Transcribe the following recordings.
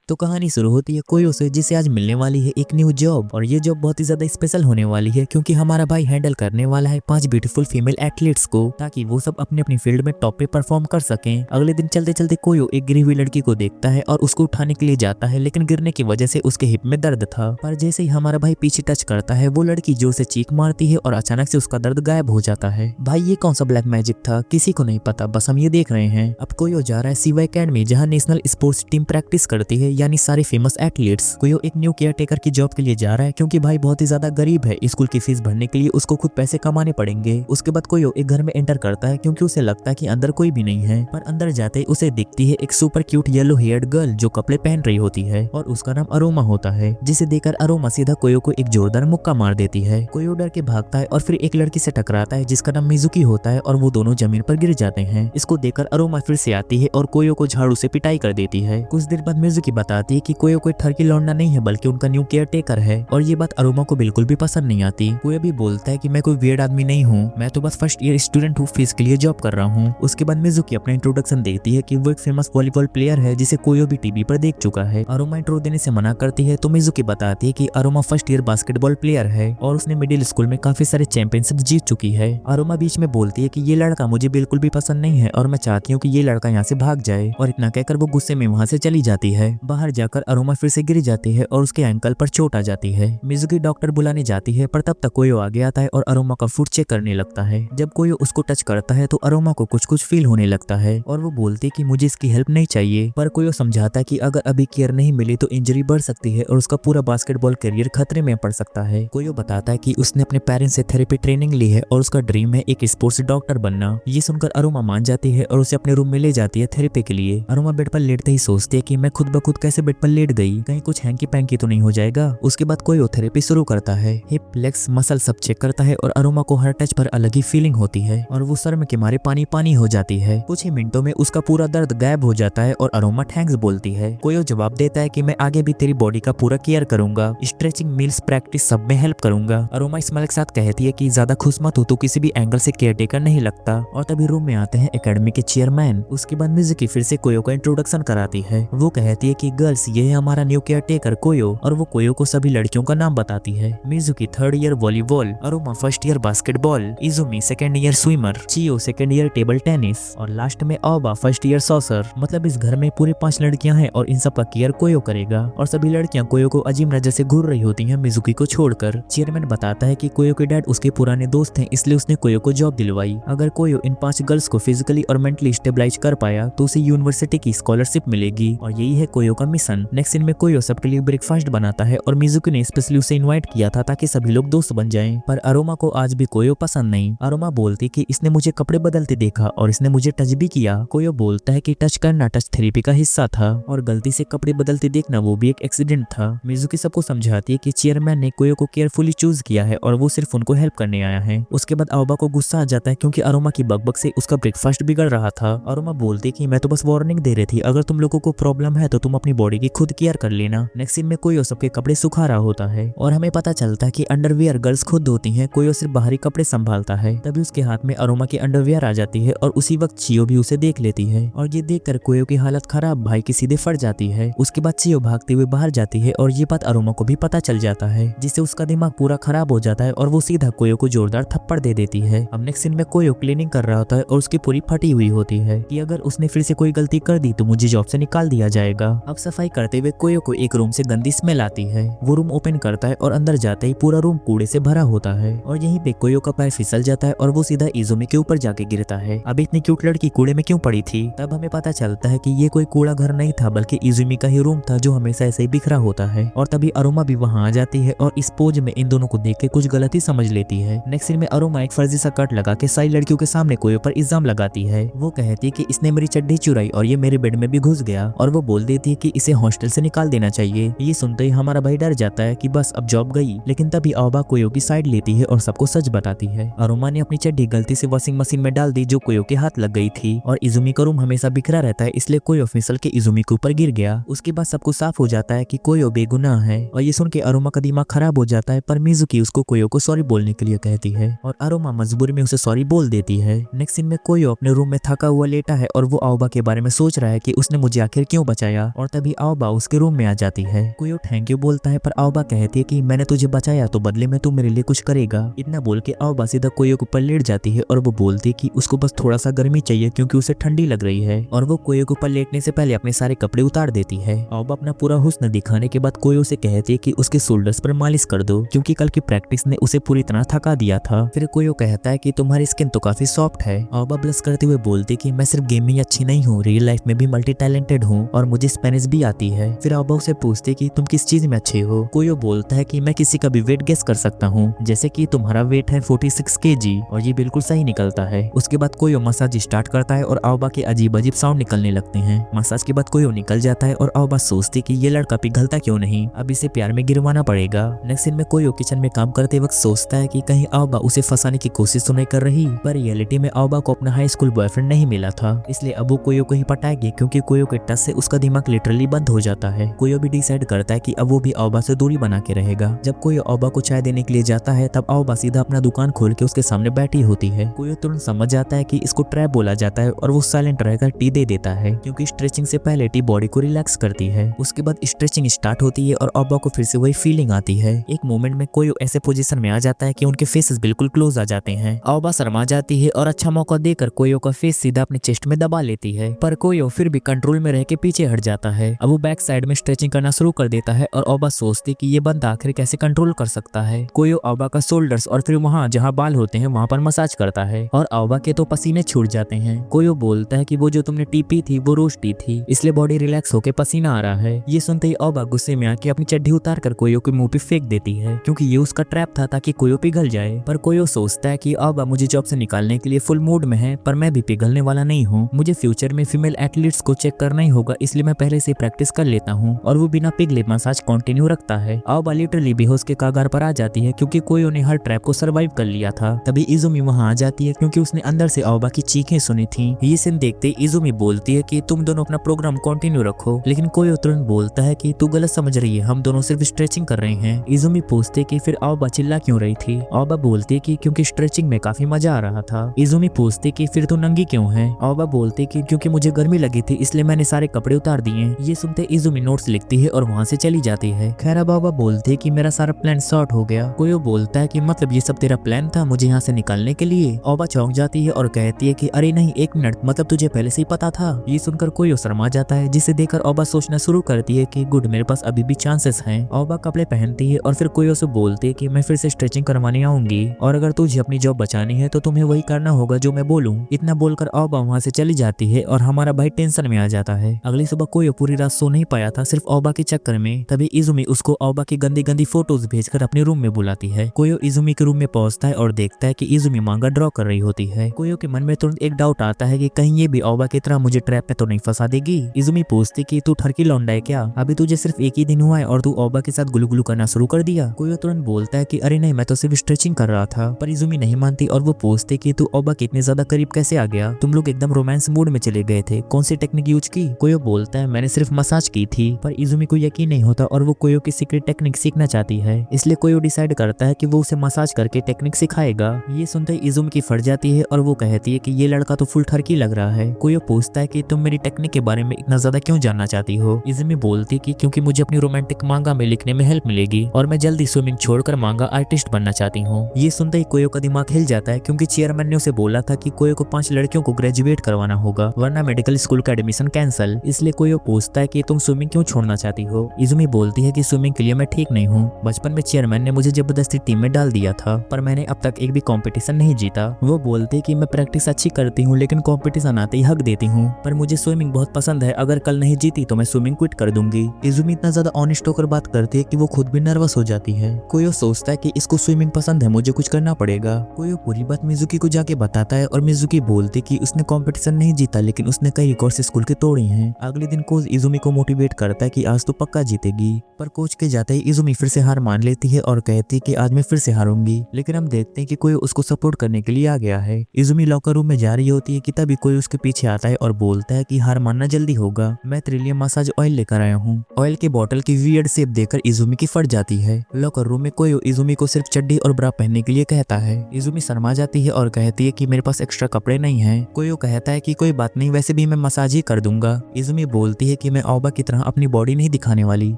तो कहानी शुरू होती है कोयो से, जिसे आज मिलने वाली है एक न्यू जॉब। और ये जॉब बहुत ही ज्यादा स्पेशल होने वाली है क्योंकि हमारा भाई हैंडल करने वाला है 5 ब्यूटीफुल फीमेल एथलीट्स को, ताकि वो सब अपने अपनी फील्ड में टॉप पे परफॉर्म कर सकें। अगले दिन चलते चलते कोयो एक गिरी हुई लड़की को देखता है और उसको उठाने के लिए जाता है, लेकिन गिरने की वजह से उसके हिप में दर्द था। पर जैसे ही हमारा भाई पीछे टच करता है, वो लड़की जोर से चीख मारती है और अचानक से उसका दर्द गायब हो जाता है। भाई ये कौन सा ब्लैक मैजिक था, किसी को नहीं पता, बस हम ये देख रहे हैं। अब कोयो जा रहा है सीवा एकेडमी, जहाँ नेशनल स्पोर्ट्स टीम प्रैक्टिस करती है, यानी सारे फेमस एथलीट्स। कोयो एक न्यू केयर टेकर की जॉब के लिए जा रहा है क्योंकि भाई बहुत ही ज्यादा गरीब है। स्कूल की फीस भरने के लिए उसको खुद पैसे कमाने पड़ेंगे। उसके बाद कोयो एक घर में एंटर करता है क्योंकि उसे लगता है कि अंदर कोई भी नहीं है, पर अंदर जाते ही उसे दिखती है एक super cute yellow heard girl जो कपड़े पहन रही होती है और उसका नाम अरोमा होता है, जिसे देखकर अरोमा सीधा कोयो को एक जोरदार मुक्का मार देती है। कोयो डर के भागता है और फिर एक लड़की से टकराता है जिसका नाम मिजुकी होता है और वो दोनों जमीन पर गिर जाते हैं। इसको देखकर अरोमा फिर से आती है और कोयो को झाड़ू से पिटाई कर देती है। कुछ देर बाद मिजुकी बताती है कि कोयो कोई ठरकी लौंडा नहीं है बल्कि उनका न्यू केयर टेकर है, और ये बात अरोमा को बिल्कुल भी पसंद नहीं आती। कोयो भी बोलता है कि मैं कोई वियर्ड आदमी नहीं हूँ, मैं तो बस फर्स्ट ईयर स्टूडेंट हूँ, फीस के लिए जॉब कर रहा हूँ। उसके बाद मिजुकी अपना इंट्रोडक्शन देती है कि वो एक फेमस वॉलीबॉल प्लेयर है जिसे कोयो भी टीवी पर देख चुका है। अरोमा इंट्रो देने से मना करती है तो मिजुकी बताती है कि aroma first year basketball player है और उसने मिडिल स्कूल में काफी सारे चैंपियनशिप जीत चुकी है। अरोमा बीच में बोलती है कि ये लड़का मुझे बिल्कुल भी पसंद नहीं है और मैं चाहती हूँ कि ये लड़का यहाँ से भाग जाए, और इतना कहकर वो गुस्से में वहाँ से चली जाती है। बाहर जाकर अरोमा फिर से गिर जाती है और उसके एंकल पर चोट आ जाती है। मिजुकी डॉक्टर बुलाने जाती है, पर तब तक कोयो आगे आता है और अरोमा का फुट चेक करने लगता है। जब कोयो उसको टच करता है तो अरोमा को कुछ कुछ फील होने लगता है और वो बोलती है कि मुझे इसकी हेल्प नहीं चाहिए, पर कोयो समझाता है कि अगर अभी केयर नहीं मिली तो इंजरी बढ़ सकती है और उसका पूरा बास्केटबॉल करियर खतरे में पड़ सकता है। कोयो बताता है कि उसने अपने पेरेंट्स से थेरेपी ट्रेनिंग ली है और उसका ड्रीम है एक स्पोर्ट्स डॉक्टर बनना। ये सुनकर अरोमा मान जाती है और उसे अपने रूम में ले जाती है थेरेपी के लिए। अरोमा बेड पर लेटते ही सोचती है कि मैं खुद ब खुद कैसे बेड पर लेट गई, कहीं कुछ हैंकी पैंकी तो नहीं हो जाएगा। उसके बाद कोयो थेरेपी शुरू करता है, हिप लेग्स मसल सब चेक करता है और अरोमा को हर टच पर अलग ही फीलिंग होती है और वो शर्म के मारे पानी पानी हो जाती है। कुछ ही मिनटों में उसका पूरा दर्द गायब हो जाता है और अरोमा थैंक्स बोलती है। कोयो जवाब देता है कि मैं आगे भी तेरी बॉडी का पूरा केयर करूंगा, स्ट्रेचिंग, मील्स, प्रैक्टिस सब में हेल्प करूंगा। अरोमा स्माइल के साथ कहती है कि ज्यादा खुश मत हो, तो किसी भी एंगल से केयर टेकर नहीं लगता। और तभी रूम में आते हैं एकेडमी के चेयरमैन। उसके बाद मिजुकी फिर से कोयो का इंट्रोडक्शन कराती है। वो कहती है कि गर्ल्स, ये है हमारा न्यू केयर टेकर कोयो, और वो कोयो को सभी लड़कियों का नाम बताती है। Mizuki 3rd year volleyball, Aroma 1st year basketball, Izumi 2nd year swimmer, Chiyo 2nd year table tennis और लास्ट में ओबा 1st ईयर सॉसर। मतलब इस घर में पूरे 5 लड़कियां हैं और इन सब का केयर कोयो करेगा, और सभी लड़कियां कोयो को अजीब नजर से घूर रही होती हैं मिजुकी को छोड़कर। चेयरमैन बताता है कि कोयो के डैड उसके पुराने दोस्त हैं, इसलिए उसने कोयो को जॉब दिलवाई। अगर कोयो इन 5 गर्ल्स को फिजिकली और मेंटली स्टेबलाइज कर पाया तो उसे यूनिवर्सिटी की स्कॉलरशिप मिलेगी, और यही है कोयो का मिशन। नेक्स्ट सीन में कोयो सबके लिए ब्रेकफास्ट बनाता है और मिजुकी ने स्पेशली उसे इनवाइट किया था ताकि सभी लोग दोस्त बन जाएं, पर अरोमा को आज भी कोयो पसंद नहीं। अरोमा बोलती कि इसने मुझे कपड़े बदलते देखा और इसने मुझे टच भी किया। कोयो बोलता है कि टच करना टच थेरेपी का हिस्सा था और गलती से कपड़े बदलते देखना वो भी एक एक्सीडेंट था। मिजुकी सबको समझाती है कि चेयरमैन ने कोयो को केयरफुली चूज किया है और वो सिर्फ उनको हेल्प करने आया है। उसके बाद ओबा को गुस्सा आ जाता है क्योंकि अरोमा की बकबक से उसका ब्रेकफास्ट बिगड़ रहा था। अरोमा बोलती कि मैं तो बस वार्निंग दे रही थी, अगर तुम लोगों को प्रॉब्लम है तो तुम अपनी बॉडी की खुद केयर कर लेना। नेक्स्ट सीन में कोयो सबके कपड़े सुखा रहा होता है और हमें पता चलता है कि अंडरवियर गर्ल्स खुद धोती हैं, कोयो सिर्फ बाहरी कपड़े संभालता है। तभी उसके हाथ में अरोमा की अंडरवियर आ जाती है और उसी वक्त चियो भी उसे देख लेती है, और ये देखकर कोयो की हालत खराब भाई की सीधे फट जाती है। उसके बाद चियो भागते हुए बाहर जाती है और ये बात अरोमा को भी पता चल जाता है, जिससे उसका दिमाग पूरा खराब हो जाता है और वो सीधा कोयो को जोरदार थप्पड़ दे देती है। अब नेक्स्ट सीन में कोयो क्लीनिंग कर रहा होता है और उसकी पूरी फटी हुई होती है कि अगर उसने फिर से कोई गलती कर दी तो मुझे जॉब से निकाल दिया जाएगा। अब सफाई करते हुए कोयो को एक रूम से गंदी स्मेल आती है। वो रूम ओपन करता है और अंदर जाते ही पूरा रूम कूड़े से भरा होता है, और यहीं पे कोयो का पैर फिसल जाता है और वो सीधा इजुमी के ऊपर जाके गिरता है। अब इतनी क्यूट लड़की कूड़े में क्यों पड़ी थी? तब हमें पता चलता है कि ये कोई कूड़ा घर नहीं था बल्कि इजुमी का ही रूम था जो हमेशा ऐसे ही बिखरा होता है। और तभी अरोमा भी वहाँ आ जाती है और इस पोज में इन दोनों को देख के कुछ गलती समझ लेती है। नेक्स्ट सीन में अरोमा एक फर्जी सा कट लगा के सारी लड़कियों के सामने कोयो पर इल्जाम लगाती है। वो कहती है कि इसने मेरी चड्डी चुराई और ये मेरे बेड में भी घुस गया, और वो बोल देती है कि इसे हॉस्टल से निकाल देना चाहिए। ये सुनते ही हमारा भाई डर जाता है कि बस अब जॉब गई, लेकिन तभी ओबा कोयो की साइड लेती है और सबको सच बताती है। अरोमा ने अपनी चड्डी गलती से वॉशिंग मशीन में डाल दी जो कोयो के हाथ लग गई थी, और इजुमी का रूम हमेशा बिखरा रहता है इसलिए कोयो फिसल के इजुमी के ऊपर गिर गया। उसके बाद सबको साफ हो जाता है कि कोयो बेगुनाह है, और ये सुन के अरोमा का दिमाग खराब हो जाता है, पर मिजुकी उसको कोयो को सॉरी बोलने के लिए कहती है और अरोमा मजबूरी में उसे सॉरी बोल देती है। नेक्स्ट सीन में कोयो अपने रूम में थका हुआ लेटा है और वो ओबा के बारे में सोच रहा है कि उसने मुझे आखिर क्यों बचाया, और तभी आओबा उसके रूम में आ जाती है। कोयो थैंक यू बोलता है पर आओबा कहती है कि मैंने तुझे बचाया तो बदले में तू मेरे लिए कुछ करेगा। इतना बोल के आओबा सीधा कोयो के ऊपर लेट जाती है और वो बोलती है कि उसको बस थोड़ा सा गर्मी चाहिए क्योंकि उसे ठंडी लग रही है, और वो कोयो के ऊपर लेटने से पहले अपने सारे कपड़े उतार देती है। आओबा अपना पूरा हुस्न दिखाने के बाद कोयो से कहती है कि उसके शोल्डर्स पर मालिश कर दो क्योंकि कल की प्रैक्टिस ने उसे पूरी तरह थका दिया था। फिर कोयो कहता है कि तुम्हारी स्किन तो काफी सॉफ्ट है। आओबा ब्लश करते हुए बोलती कि मैं सिर्फ गेम में अच्छी नहीं हूँ, रियल लाइफ में भी मल्टी टैलेंटेड हूँ और मुझे स्पेनिश भी आती है। फिर आओबा उसे पूछती कि तुम किस चीज में अच्छे हो। कोयो बोलता है कि मैं किसी का भी वेट गेस कर सकता हूँ, जैसे कि तुम्हारा वेट है 46 kg, और ये बिल्कुल सही निकलता है। उसके बाद कोयो मसाज स्टार्ट करता है और आओबा के अजीब अजीब साउंड निकलने लगते हैं। मसाज के बाद कोयो निकल जाता है और आओबा सोचती कि ये लड़का पिघलता क्यों नहीं, अब इसे प्यार में गिरवाना पड़ेगा। नेक्स्ट सीन में कोयो किचन में काम करते वक्त सोचता है कि कहीं आओबा उसे फंसाने की कोशिश तो नहीं कर रही, पर रियलिटी में आओबा को अपना हाई स्कूल बॉयफ्रेंड नहीं मिला था, इसलिए अब वो कोयो को ही पटाएगी क्योंकि कोयो के टच से उसका दिमाग लिटरली बंद हो जाता है। कोयो भी डिसाइड करता है कि अब वो भी आओबा से दूरी बना के रहेगा। जब कोयो आओबा को चाय देने के लिए जाता है तब आओबा सीधा अपना दुकान खोल के उसके सामने बैठी होती है। कोयो तुरंत समझ जाता है कि इसको ट्रैप बोला जाता है और वो साइलेंट रहकर टी दे देता है क्योंकि स्ट्रेचिंग से पहले टी बॉडी को रिलैक्स करती है। उसके बाद स्ट्रेचिंग स्टार्ट होती है और आओबा को फिर से वही फीलिंग आती है। एक मोमेंट में कोयो ऐसे पोजीशन में आ जाता है कि उनके फेसेस बिल्कुल क्लोज आ जाते हैं। आओबा शर्मा जाती है और अच्छा मौका देकर कोयो का फेस सीधा अपने चेस्ट में दबा लेती है, पर कोयो फिर भी कंट्रोल में रह के पीछे हट जाता है। अब वो बैक साइड में स्ट्रेचिंग करना शुरू कर देता है और आओबा सोचती कि ये बंदा आखिर कैसे कंट्रोल कर सकता है। कोयो आओबा का शोल्डर्स और फिर वहाँ जहाँ बाल होते हैं वहाँ पर मसाज करता है और आओबा के तो पसीने छूट जाते हैं। कोयो बोलता है कि वो जो तुमने टी पी थी वो रोज टी थी, इसलिए बॉडी रिलैक्स होके पसीना आ रहा है। ये सुनते ही आओबा गुस्से में आके अपनी चड्डी उतार कर कोयो के मुंह पे फेंक देती है क्योंकि ये उसका ट्रैप था ताकि कोयो पिघल जाए। पर कोयो सोचता है कि आओबा मुझे जॉब से निकालने के लिए फुल मूड में है, पर मैं भी पिघलने वाला नहीं हूँ। मुझे फ्यूचर में फीमेल एथलीट्स को चेक करना ही होगा, इसलिए मैं पहले से प्रैक्टिस कर लेता हूँ, और वो बिना पिघले मसाज कंटिन्यू रखता है। आओबा लिटरली बेहोश के कागार पर आ जाती है क्योंकि कोयो ने हर ट्रैप को सर्वाइव कर लिया था। तभी इजुमी वहाँ आ जाती है क्योंकि उसने अंदर से आओबा की चीखें सुनी थी। ये सीन देखते इजुमी बोलती है कि तुम दोनों अपना प्रोग्राम कंटिन्यू रखो, लेकिन कोयो तुरंत बोलता है कि तू गलत समझ रही है, हम दोनों सिर्फ स्ट्रेचिंग कर रहे हैं। इजुमी पूछते कि फिर आओबा चिल्ला क्यों रही थी। आओबा बोलती कि क्योंकि स्ट्रेचिंग में काफी मजा आ रहा था। इजुमी पूछती कि फिर तू नंगी क्यों है। आओबा बोलती कि क्योंकि मुझे गर्मी लगी थी इसलिए मैंने सारे कपड़े उतार दिए। ये सुनते इजुमी नोट्स लिखती है और वहाँ से चली जाती है। खैर अब आओबा बोलती है कि मेरा सारा प्लान शॉर्ट हो गया। कोयो बोलता है कि मतलब ये सब तेरा प्लान था मुझे यहाँ से निकालने के लिए। आओबा चौंक जाती है और कहती है कि अरे नहीं, एक मिनट, मतलब तुझे पहले से ही पता था। ये सुनकर कोयो शर्मा जाता है, जिसे देखकर आओबा सोचना शुरू करती है कि गुड, मेरे पास अभी भी चांसेस हैं। आओबा कपड़े पहनती है और फिर कोयो से बोलती है कि मैं फिर से स्ट्रेचिंग करवाने आऊंगी और अगर तुझे अपनी जॉब बचानी है तो तुम्हें वही करना होगा जो मैं बोलूं। इतना बोलकर आओबा वहाँ से चली जाती है और हमारा भाई टेंशन में आ जाता है। अगली सुबह कोयो पूरी रात सो नहीं पाया था सिर्फ आओबा के चक्कर में। तभी इजुमी उसको आओबा की गंदी गंदी फोटोज भेजकर अपने रूम में बुलाती है। कोयो इजुमी के रूम में पहुंचता है और देखता है कि इजुमी मांगा ड्रॉ कर रही होती है। कोयो के मन में तुरंत एक डाउट आता है कि कहीं ये भी आओबा की तरह मुझे ट्रैप में तो नहीं फंसा देगी। इजुमी पूछती कि तू ठरकी लौंडा है क्या, अभी तुझे सिर्फ एक ही दिन हुआ है और तू आओबा के साथ गुलगुलू करना शुरू कर दिया। कोयो तुरंत बोलता है कि अरे नहीं, मैं तो सिर्फ स्ट्रेचिंग कर रहा था। पर इजुमी नहीं मानती और वो पूछती कि तू आओबा के इतने ज्यादा करीब कैसे आ गया, तुम लोग एकदम रोमांस मूड में चले गए थे, कौन सी टेक्निक यूज की। कोयो बोलता है मैंने सिर्फ मसाज की थी। पर इजुमी को यकीन नहीं होता और वो कोयो की सीक्रेट टेक्निक सीखना चाहती है, इसलिए कोयो डिसाइड करता है कि वो उसे मसाज करके टेक्निक सिखाएगा। ये सुनते ही इजुमी की फट जाती है और वो कहती है कि ये लड़का तो फुल ठरकी लग रहा है। कोयो पूछता है कि तुम मेरी टेक्निक के बारे में इतना ज्यादा क्यों जानना चाहती हो। इजुमी बोलती कि क्योंकि मुझे अपनी रोमांटिक मांगा में लिखने में हेल्प मिलेगी और मैं जल्दी स्विमिंग छोड़कर मांगा आर्टिस्ट बनना चाहती हूँ। ये सुनते ही कोयो का दिमाग हिल जाता है क्योंकि चेयरमैन ने उसे बोला था कि कोयो को 5 लड़कियों को ग्रेजुएट करवाना होगा वरना मेडिकल स्कूल का एडमिशन कैंसिल। इसलिए कोयो पूछता है कि तुम स्विमिंग क्यों छोड़ना चाहती हो। इजुमी बोलती है कि स्विमिंग के लिए मैं ठीक नहीं हूँ, बचपन में चेयरमैन ने मुझे जबरदस्ती टीम में डाल दिया था पर मैंने अब तक एक भी कंपटीशन नहीं जीता। वो बोलती कि मैं प्रैक्टिस अच्छी करती हूँ लेकिन कंपटीशन आते ही हक देती हूँ, पर मुझे स्विमिंग बहुत पसंद है, अगर कल नहीं जीती तो मैं स्विमिंग क्विट कर दूंगी। इजुमी इतना ज्यादा ऑनेस्ट होकर बात करती है कि वो खुद भी नर्वस हो जाती है। कोयो सोचता है कि इसको स्विमिंग पसंद है, मुझे कुछ करना पड़ेगा। कोयो पूरी बात मिजुकी को जाके बताता है और मिजुकी बोलती कि उसने कंपटीशन नहीं जीता लेकिन उसने कई रिकॉर्ड्स स्कूल के तोड़े हैं। अगले दिन कोच इजुमी को मोटिवेट करता है कि आज तो पक्का जीतेगी, पर कोच के जाते ही इजुमी फिर से हार मान लेती है और कहती है कि आज मैं फिर से हारूंगी। लेकिन हम देखते हैं कि कोई उसको सपोर्ट करने के लिए आ गया है। इजुमी लॉकर रूम में जा रही होती है कि तभी कोई उसके पीछे आता है और बोलता है कि हार मानना जल्दी होगा, मैं तेरे लिए मसाज ऑयल लेकर आया हूँ। ऑयल की बोतल की वियर्ड शेप देखकर इजुमी की फट जाती है। लॉकर रूम में कोई इजुमी को सिर्फ चड्डी और ब्रा पहनने के लिए कहता है। इजुमी शर्मा जाती है और कहती है कि मेरे पास एक्स्ट्रा कपड़े नहीं हैं। कोई कहता है कि कोई बात नहीं, वैसे भी मैं मसाज ही कर दूंगा। इजुमी बोलती है कि मैं आओबा की तरह अपनी बॉडी नहीं दिखाने वाली।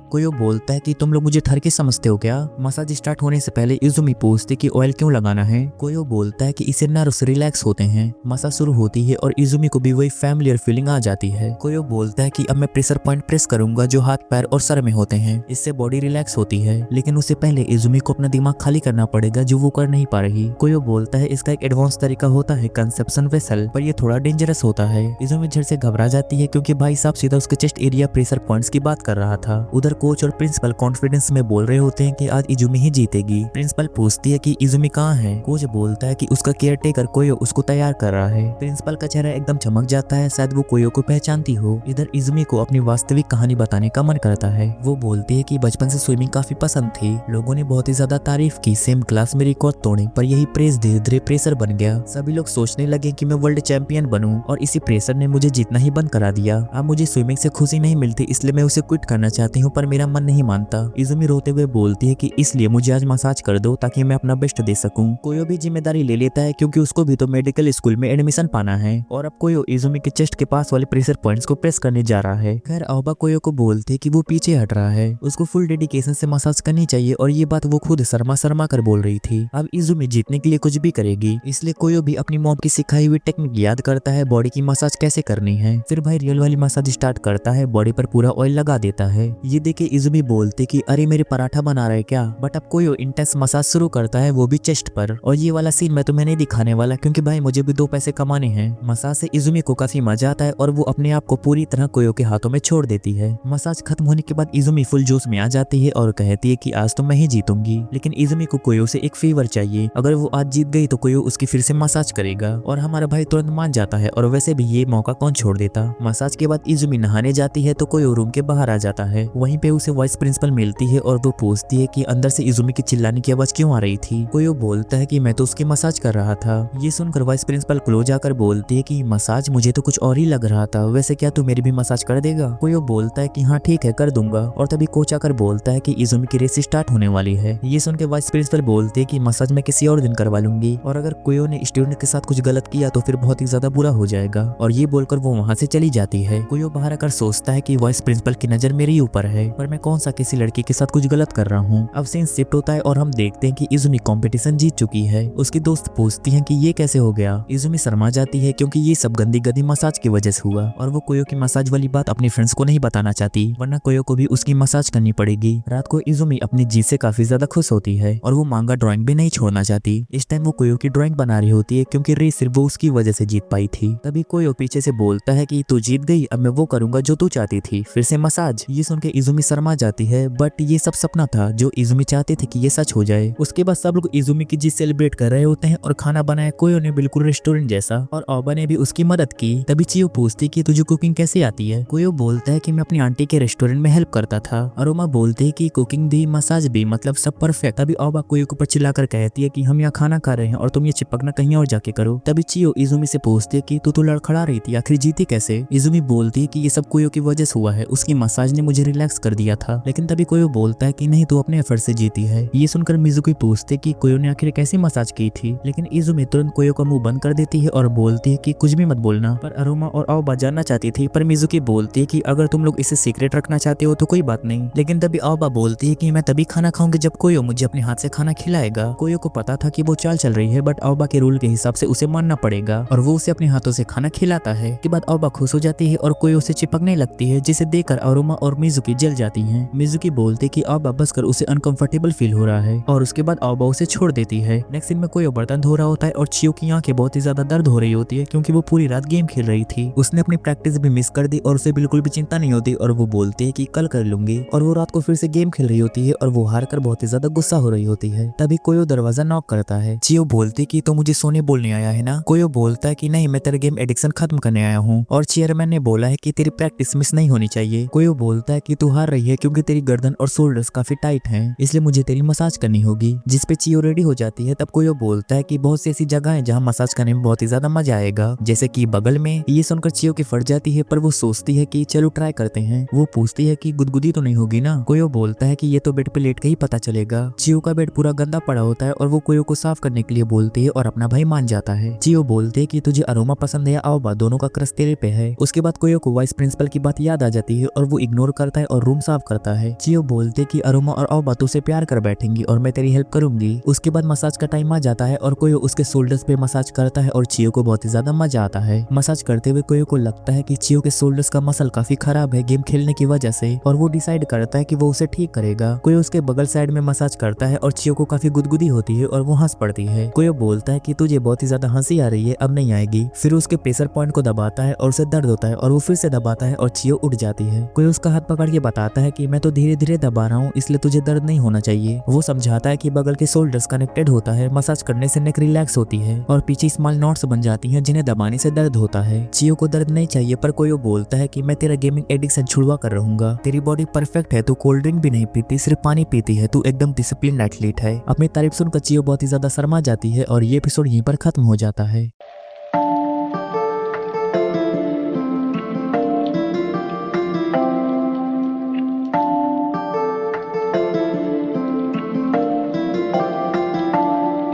कोयो बोलता है कि तुम लोग मुझे ठरकी समझते हो क्या। मसाज स्टार्ट होने से पहले इजुमी पूछती कि ऑयल क्यों लगाना है। कोयो बोलता है कि इससे नर्व्स रिलैक्स होते हैं। मसाज शुरू होती है और इजुमी को भी वही फैमिलियर फीलिंग आ जाती है। कोयो बोलता है कि अब मैं प्रेशर पॉइंट प्रेस करूंगा जो हाथ पैर और सर में होते हैं, इससे बॉडी रिलैक्स होती है। लेकिन उससे पहले इजुमी को अपना दिमाग खाली करना पड़ेगा जो वो कर नहीं पा रही। कोयो बोलता है इसका एक एडवांस तरीका होता है कंसेप्शन वेसल, पर ये थोड़ा डेंजरस होता है। इजुमी झट से घबरा जाती है क्योंकि भाई साहब सीधा उसके चेस्ट एरिया प्रेशर पॉइंट्स की बात कर रहा था। उधर कोच और प्रिंसिपल कॉन्फिडेंस में बोल रहे होते हैं कि आज इजुमी ही जीतेगी। प्रिंसिपल पूछती है कि इजुमी कहाँ है। कोच बोलता है कि उसका केयर टेकर कोयो उसको तैयार कर रहा है। प्रिंसिपल का चेहरा एकदम चमक जाता है, शायद वो कोयो को पहचानती हो। इधर इजुमी को अपनी वास्तविक कहानी बताने का मन करता है। वो बोलती है कि बचपन से स्विमिंग काफी पसंद थी, लोगों ने बहुत ही ज्यादा तारीफ की, सेम क्लास में रिकॉर्ड तोड़े, पर यही प्रेस धीरे धीरे प्रेशर बन गया। सभी लोग सोचने लगे कि मैं वर्ल्ड चैंपियन बनूं और इसी प्रेशर ने मुझे जीतना ही बंद करा दिया। अब मुझे स्विमिंग से खुशी नहीं मिलती, इसलिए मैं उसे क्विट करना चाहती हूँ, पर मेरा मन नहीं मानता। इजुमी रोते हुए बोलती है कि इसलिए मुझे आज मसाज कर दो ताकि मैं अपना बेस्ट दे सकूं। कोयो भी जिम्मेदारी ले लेता है क्योंकि उसको भी तो मेडिकल स्कूल में एडमिशन पाना है और अब कोयो इजुमी के चेस्ट के पास वाले प्रेशर पॉइंट्स को प्रेस करने जा रहा है। खैर आओबा कोयो को बोलते कि वो पीछे हट रहा है, उसको फुल डेडिकेशन से मसाज करनी चाहिए और ये बात वो खुद शर्मा शर्मा कर बोल रही थी। अब इजुमी जीतने के लिए कुछ भी करेगी, इसलिए कोयो भी अपनी मॉम की सिखाई हुई टेक्निक याद करता है बॉडी की मसाज कैसे करनी है। फिर भाई रियल वाली मसाज स्टार्ट करता है, बॉडी पर पूरा ऑयल लगा देता है। ये देखे इजुमी बोलते कि अरे मेरे पराठा बना रहे क्या, बट अब कोयो इंटेंस मसाज शुरू करता है, वो भी चेस्ट पर। और ये वाला सीन मैं तुम्हें नहीं दिखाने वाला क्योंकि भाई मुझे भी 2 पैसे कमाने हैं। मसाज से इजुमी को काफी मजा आता है और वो अपने आप को पूरी तरह कोयो के हाथों में छोड़ देती है। मसाज खत्म होने के बाद इजुमी फुल जोश में आ जाती है और कहती है कि आज तो मैं ही जीतूंगी। लेकिन इजुमी को कोयो से एक फेवर चाहिए, अगर वो आज जीत गई तो कोयो उसकी फिर से मसाज करेगा और हमारा भाई तुरंत मान जाता है और वैसे भी ये मौका कौन छोड़ देता। मसाज के बाद इजुमी नहाने जाती है तो कोयो रूम के बाहर आ जाता है। वहीं पे उसे वाइस प्रिंसिपल मिलती है और वो पूछती है कि अंदर से इजुमी की चिल्लाने की आवाज क्यों आ रही थी। कोयो बोलता है कि मैं तो उसकी मसाज कर रहा था। ये सुनकर वाइस प्रिंसिपल क्लोज आकर बोलती है कि मसाज, मुझे तो कुछ और ही लग रहा था, वैसे क्या तू मेरी भी मसाज कर देगा। कोयो बोलता है कि हाँ ठीक है कर दूंगा और तभी कोच आकर बोलता है कि इजुमी की रेस स्टार्ट होने वाली है। ये सुनकर वाइस प्रिंसिपल बोलते है कि मसाज मैं किसी और दिन करवा लूंगी और अगर कोयो ने स्टूडेंट के साथ कुछ गलत किया तो फिर बहुत ही ज्यादा बुरा हो जाएगा। और ये बोलकर वो वहाँ से चली जाती है। कोयो बाहर आकर सोचता है कि वाइस प्रिंसिपल की नजर मेरे ही ऊपर है, पर मैं कौन सा किसी लड़की के साथ कुछ गलत कर रहा हूँ। अब सीन शिफ्ट होता है और हम देखते हैं कि इजुमी कंपटीशन जीत चुकी है। उसकी दोस्त पूछती है कि ये कैसे हो गया। इजुमी शर्मा जाती है क्योंकि ये सब गंदी गंदी मसाज की वजह से हुआ और वो कोयो की मसाज वाली बात अपने फ्रेंड्स को नहीं बताना चाहती, वरना कोयो को भी उसकी मसाज करनी पड़ेगी। रात को इजुमी अपनी जीत से काफी ज्यादा खुश होती है और वो मांगा ड्राइंग भी नहीं छोड़ना चाहती। इस टाइम वो कोयो की ड्राइंग बना रही होती है क्योंकि रेस सिर्फ वो उसकी वजह से जीत पाई थी। तभी कोयो पीछे से बोलता है कि तू जीत गई, अब मैं वो करूंगा जो तू चाहती थी, फिर से मसाज। ये सुन के इजुमी शर्मा जाती है, बट ये सब सपना था जो इजुमी चाहते थे कि ये सच हो जाए। उसके बाद सब लोग इजुमी की जीत सेलिब्रेट कर रहे होते हैं और खाना बनाया कोयो ने बिल्कुल रेस्टोरेंट जैसा और आओबा ने भी उसकी मदद की। तभी चियो पूछती कि तुझे कुकिंग कैसे आती है। कोयो बोलता है कि मैं अपनी आंटी के रेस्टोरेंट में हेल्प करता था। अरोमा बोलते है कि कुकिंग भी मसाज भी मतलब सब परफेक्ट। तभी आओबा कोयो के ऊपर चिल्लाकर कहती है कि हम यहाँ खाना खा रहे हैं और तुम ये चिपकना कहीं और जाके करो। तभी चियो इजुमी से पूछती है कि तू तो लड़खड़ा रही थी, आखिर जीती कैसे। इजुमी बोलती है कि ये सब कोयो की वजह से हुआ है, उसकी मसाज ने मुझे रिलैक्स कर दिया था। लेकिन तभी कोयो बोलता है कि नहीं तू अपने एफर्ट से जीती है। ये सुनकर मिजुकी पूछते कि कोयो ने आखिर कैसी मसाज की थी, लेकिन इजुमी तुरंत कोयो का मुंह बंद कर देती है और बोलती है कि कुछ भी मत बोलना। पर अरोमा और आओबा जानना चाहती थी, पर मिजुकी बोलती है कि अगर तुम लोग इसे सीक्रेट रखना चाहते हो तो कोई बात नहीं। लेकिन तभी आओबा बोलती है कि मैं तभी खाना खाऊंगी जब कोयो मुझे अपने हाथ से खाना खिलाएगा। कोयो को पता था कि वो चाल चल रही है, बट आओबा के रूल के हिसाब से उसे मानना पड़ेगा और वो उसे अपने हाथों से खाना खिलाता है। के बाद आओबा खुश हो जाती है और कोयो उसे चिपकने लगती है, जिसे देखकर अरोमा और मिजुकी जल जाती हैं। मिजुकी बोलती कि आओबा बस कर उसे अनकंफर्टेबल फील हो रहा है और उसके बाद आओबा उसे छोड़ देती है। नेक्स्ट सीन में कोयो बर्तन धो रहा होता है और चियो की आंखें बहुत ही ज्यादा दर्द हो रही होती है क्योंकि वो पूरी रात गेम खेल रही थी। उसने अपनी प्रैक्टिस भी मिस कर दी और उसे बिल्कुल भी चिंता नहीं होती और वो बोलती है कि कल कर लूंगी। और वो रात को फिर से गेम खेल रही होती है और वो हार कर बहुत ही ज्यादा गुस्सा हो रही होती है। तभी कोयो दरवाजा नॉक करता है। चियो बोलती कि तो मुझे सोने बोलने आया है ना। कोयो बोलता है कि नहीं, मैं तेरे गेम एडिक्शन खत्म करने आया हूँ और चेयरमैन ने बोला है कि तेरी प्रैक्टिस मिस नहीं होनी चाहिए। कोयो बोलता है कि तू हार रही है क्योंकि तेरी गर्दन और शोल्डर्स काफी टाइट हैं, इसलिए मुझे तेरी मसाज करनी होगी। जिस पे चियो रेडी हो जाती है। तब कोयो बोलता है कि बहुत सी ऐसी जगह है जहाँ मसाज करने में बहुत ही ज्यादा मजा आएगा, जैसे कि बगल में। ये सुनकर चियो की फट जाती है, पर वो सोचती है कि चलो ट्राई करते हैं। वो पूछती है कि गुदगुदी तो नहीं होगी ना। कोयो बोलता है कि ये तो बेड पे लेट के ही पता चलेगा। चियो का बेड पूरा गंदा पड़ा होता है और वो कोयो को साफ करने के लिए बोलती है और अपना भाई मान जाता है। चियो बोलते है कि तुझे अरोमा पसंद है या आओबा, दोनों का क्रश तेरे पे है। उसके बाद कोयो को वाइस प्रिंसिपल की की बात याद आ जाती है और वो इग्नोर करता है और रूम साफ करता है। चियो बोलते कि अरोमा और आओबा तुझसे प्यार कर बैठेंगी और मैं तेरी हेल्प करूंगी। उसके बाद मसाज का टाइम आ जाता है और कोयो उसके शोल्डर्स पे मसाज करता है और चियो को बहुत ही ज्यादा मजा आता है। मसाज करते हुए कोयो को लगता है कि चियो के शोल्डर्स का मसल काफी खराब है गेम खेलने की वजह से, और वो डिसाइड करता है कि वो उसे ठीक करेगा। कोयो उसके बगल साइड में मसाज करता है और चियो को काफी गुदगुदी होती है और वो हंस पड़ती है। कोयो बोलता है कि तुझे बहुत ही ज्यादा हंसी आ रही है, अब नहीं आएगी। फिर उसके प्रेशर पॉइंट को दबाता है और उसे दर्द होता है और वो फिर से दबाता है और चियो उठ जाती है। कोयो उसका हाथ पकड़ के बताता है कि मैं तो धीरे धीरे दबा रहा हूँ, इसलिए तुझे दर्द नहीं होना चाहिए। वो समझाता है कि बगल के शोल्डर्स कनेक्टेड होता है, मसाज करने से नेक रिलैक्स होती है और पीछे स्मॉल नॉट्स बन जाती हैं जिन्हें दबाने से दर्द होता है। चियो को दर्द नहीं चाहिए, पर कोयो बोलता है कि मैं तेरा गेमिंग एडिक्शन छुड़वा कर रहूंगा। तेरी बॉडी परफेक्ट है, तू कोल्ड ड्रिंक भी नहीं पीती, सिर्फ पानी पीती है, तू एकदम डिसिप्लिन एथलीट है। अपनी तारीफ सुनकर चियो बहुत ही ज्यादा शर्मा जाती है और ये एपिसोड यहीं पर खत्म हो जाता है।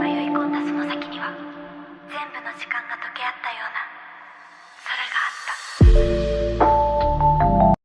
迷い込んだその先には全部の時間が